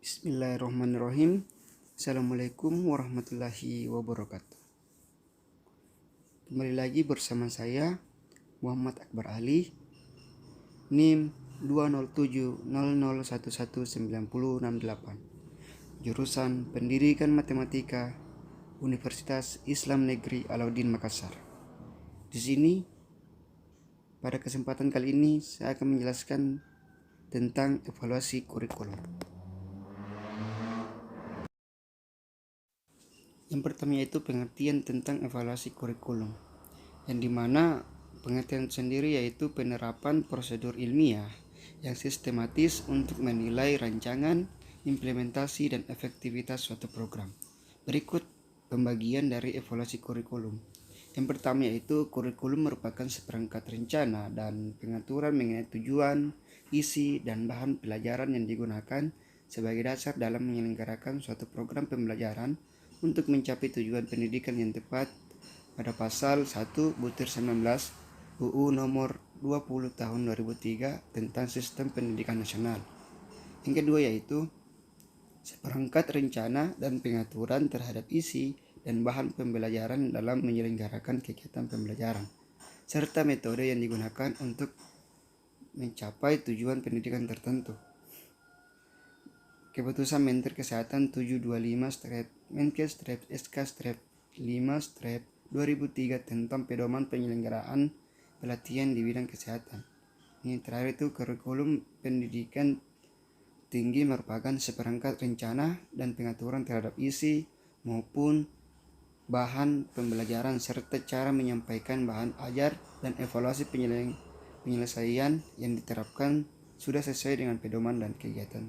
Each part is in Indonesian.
Bismillahirrahmanirrahim. Assalamualaikum warahmatullahi wabarakatuh. Kembali lagi bersama saya Muhammad Akbar Ali, NIM 20700119068, jurusan Pendidikan Matematika, Universitas Islam Negeri Alauddin Makassar. Di sini pada kesempatan kali ini saya akan menjelaskan tentang evaluasi kurikulum. Yang pertama yaitu pengertian tentang evaluasi kurikulum, yang dimana pengertian sendiri yaitu penerapan prosedur ilmiah yang sistematis untuk menilai rancangan, implementasi, dan efektivitas suatu program. Berikut pembagian dari evaluasi kurikulum. Yang pertama yaitu kurikulum merupakan seperangkat rencana dan pengaturan mengenai tujuan, isi, dan bahan pelajaran yang digunakan sebagai dasar dalam menyelenggarakan suatu program pembelajaran untuk mencapai tujuan pendidikan yang tepat pada pasal 1/19 UU nomor 20 tahun 2003 tentang Sistem Pendidikan Nasional. Yang kedua yaitu seperangkat rencana dan pengaturan terhadap isi dan bahan pembelajaran dalam menyelenggarakan kegiatan pembelajaran, serta metode yang digunakan untuk mencapai tujuan pendidikan tertentu. Keputusan Menteri Kesehatan 725/Menkes/SK/5/2003 tentang pedoman penyelenggaraan pelatihan di bidang kesehatan. Ini terakhir itu kurikulum pendidikan tinggi merupakan seperangkat rencana dan pengaturan terhadap isi maupun bahan pembelajaran serta cara menyampaikan bahan ajar dan evaluasi penyelesaian yang diterapkan sudah sesuai dengan pedoman dan kegiatan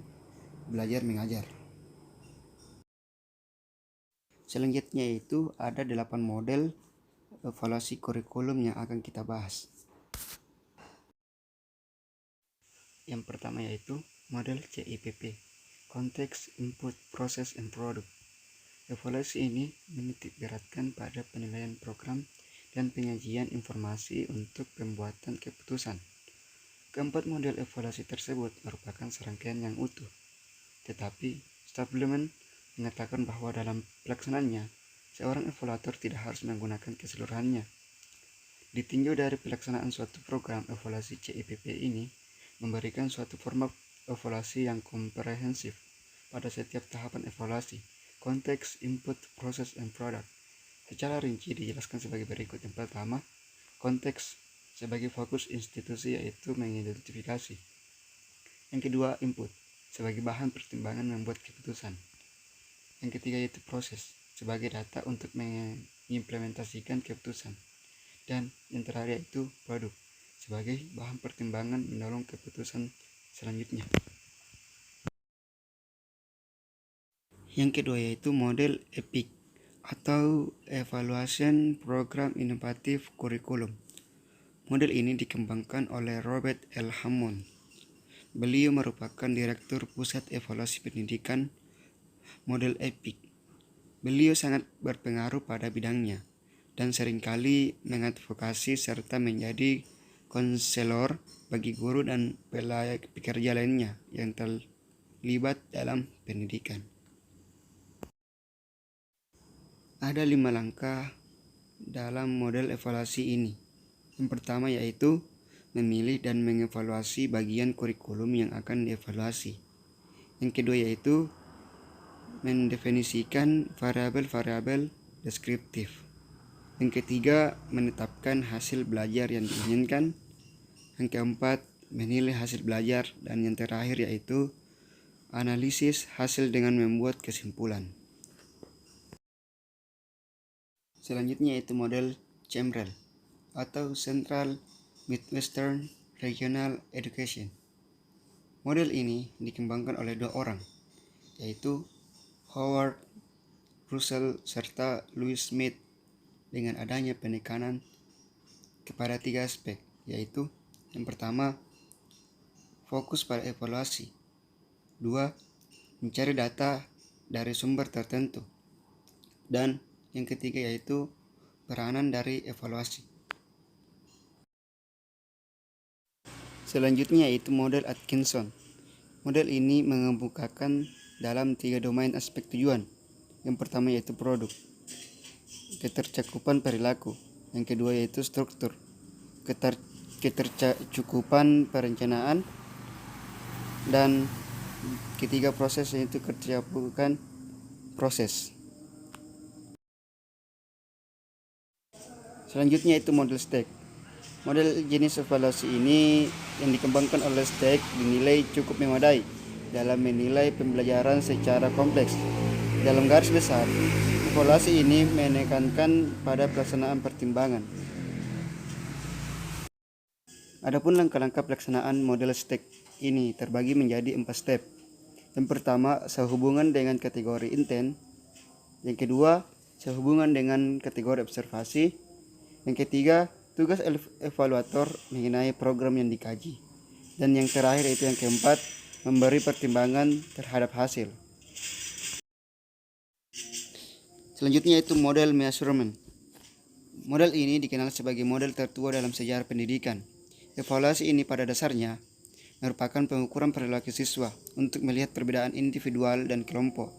belajar mengajar. Selanjutnya itu ada 8 model evaluasi kurikulum yang akan kita bahas. Yang pertama yaitu model CIPP, Context, Input, Process, and Product. Evaluasi ini menitik beratkan pada penilaian program dan penyajian informasi untuk pembuatan keputusan. Keempat model evaluasi tersebut merupakan serangkaian yang utuh, tetapi Stapleman mengatakan bahwa dalam pelaksanaannya, seorang evaluator tidak harus menggunakan keseluruhannya. Ditinjau dari pelaksanaan suatu program evaluasi CIPP ini memberikan suatu format evaluasi yang komprehensif pada setiap tahapan evaluasi, konteks, input, proses, dan produk. Secara rinci dijelaskan sebagai berikut. Yang pertama, konteks sebagai fokus institusi yaitu mengidentifikasi. Yang kedua, input sebagai bahan pertimbangan membuat keputusan. Yang ketiga yaitu proses sebagai data untuk mengimplementasikan keputusan. Dan yang terakhir yaitu produk sebagai bahan pertimbangan mendorong keputusan selanjutnya. Yang kedua yaitu model EPIC atau Evaluation Program Inovatif Kurikulum. Model ini dikembangkan oleh Robert L. Hammond. Beliau merupakan Direktur Pusat Evaluasi Pendidikan model EPIC. Beliau sangat berpengaruh pada bidangnya dan seringkali mengadvokasi serta menjadi konselor bagi guru dan pekerja lainnya yang terlibat dalam pendidikan. Ada 5 langkah dalam model evaluasi ini. Yang pertama yaitu memilih dan mengevaluasi bagian kurikulum yang akan dievaluasi. Yang kedua yaitu mendefinisikan variabel-variabel deskriptif. Yang ketiga, menetapkan hasil belajar yang diinginkan. Yang keempat, menilai hasil belajar. Dan yang terakhir yaitu analisis hasil dengan membuat kesimpulan. Selanjutnya yaitu model CMREL atau Central Midwestern Regional Education. Model ini dikembangkan oleh 2 orang, yaitu Howard Russell serta Louis Smith, dengan adanya penekanan kepada 3 aspek, yaitu yang pertama, fokus pada evaluasi. 2. Mencari data dari sumber tertentu. Dan yang ketiga yaitu peranan dari evaluasi. Selanjutnya yaitu model Atkinson. Model ini mengemukakan dalam 3 domain aspek tujuan. Yang pertama yaitu produk, ketercakupan perilaku. Yang kedua yaitu struktur, ketercakupan perencanaan. Dan ketiga proses yaitu ketercakupan proses. Selanjutnya itu model STEC. Model jenis evaluasi ini yang dikembangkan oleh STEC dinilai cukup memadai dalam menilai pembelajaran secara kompleks. Dalam garis besar, evaluasi ini menekankan pada pelaksanaan pertimbangan. Adapun langkah-langkah pelaksanaan model STEC ini terbagi menjadi 4 step. Yang pertama, sehubungan dengan kategori intent. Yang kedua, sehubungan dengan kategori observasi. Yang ketiga, tugas evaluator mengenai program yang dikaji. Dan yang terakhir itu yang keempat, memberi pertimbangan terhadap hasil. Selanjutnya itu model measurement. Model ini dikenal sebagai model tertua dalam sejarah pendidikan. Evaluasi ini pada dasarnya merupakan pengukuran perilaku siswa untuk melihat perbedaan individual dan kelompok.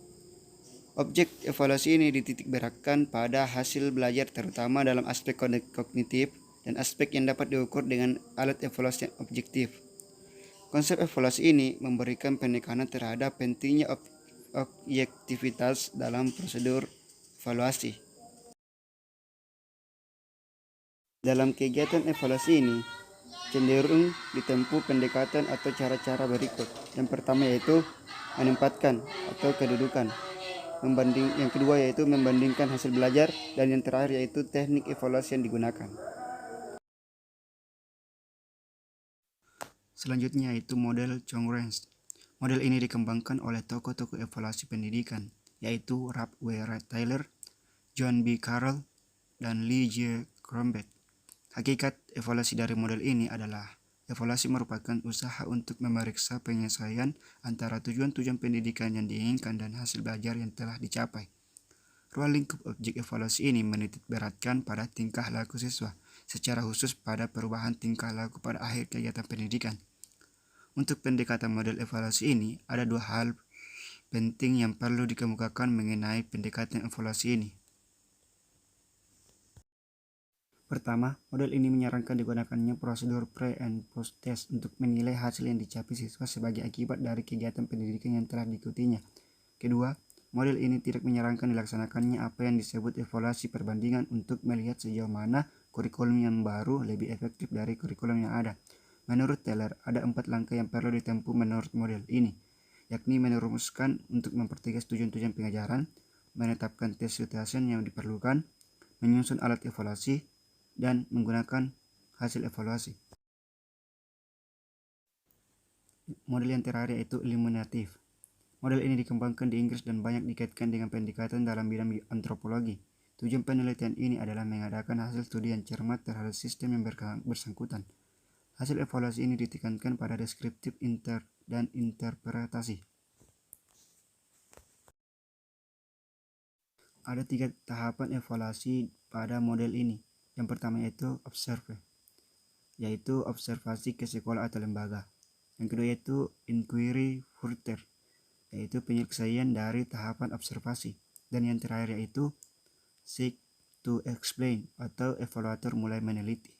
Objek evaluasi ini dititik beratkan pada hasil belajar terutama dalam aspek kognitif dan aspek yang dapat diukur dengan alat evaluasi yang objektif. Konsep evaluasi ini memberikan penekanan terhadap pentingnya objektivitas dalam prosedur evaluasi. Dalam kegiatan evaluasi ini cenderung ditempuh pendekatan atau cara-cara berikut. Yang pertama yaitu menempatkan atau kedudukan. Yang kedua yaitu membandingkan hasil belajar, dan yang terakhir yaitu teknik evaluasi yang digunakan. Selanjutnya yaitu model Chong-Range. Model ini dikembangkan oleh tokoh-tokoh evaluasi pendidikan, yaitu Ralph W. Taylor, John B. Carroll, dan Lee J. Crombeck. Hakikat evaluasi dari model ini adalah evaluasi merupakan usaha untuk memeriksa penyesuaian antara tujuan-tujuan pendidikan yang diinginkan dan hasil belajar yang telah dicapai. Ruang lingkup objek evaluasi ini menitik beratkan pada tingkah laku siswa, secara khusus pada perubahan tingkah laku pada akhir kegiatan pendidikan. Untuk pendekatan model evaluasi ini, ada 2 hal penting yang perlu dikemukakan mengenai pendekatan evaluasi ini. Pertama, model ini menyarankan digunakannya prosedur pre- and post-test untuk menilai hasil yang dicapai siswa sebagai akibat dari kegiatan pendidikan yang telah diikutinya. Kedua, model ini tidak menyarankan dilaksanakannya apa yang disebut evaluasi perbandingan untuk melihat sejauh mana kurikulum yang baru lebih efektif dari kurikulum yang ada. Menurut Taylor, ada 4 langkah yang perlu ditempuh menurut model ini, yakni merumuskan untuk mempertegas tujuan-tujuan pengajaran, menetapkan tes situation yang diperlukan, menyusun alat evaluasi, dan menggunakan hasil evaluasi. Model yang terakhir yaitu eliminatif. Model ini dikembangkan di Inggris dan banyak dikaitkan dengan pendekatan dalam bidang antropologi. Tujuan penelitian ini adalah mengadakan hasil studi yang cermat terhadap sistem yang bersangkutan. Hasil evaluasi ini ditekankan pada deskriptif dan interpretasi. Ada 3 tahapan evaluasi pada model ini. Yang pertama yaitu observe, yaitu observasi ke sekolah atau lembaga. Yang kedua yaitu inquiry further, yaitu penyelesaian dari tahapan observasi. Dan yang terakhir yaitu seek to explain, atau evaluator mulai meneliti.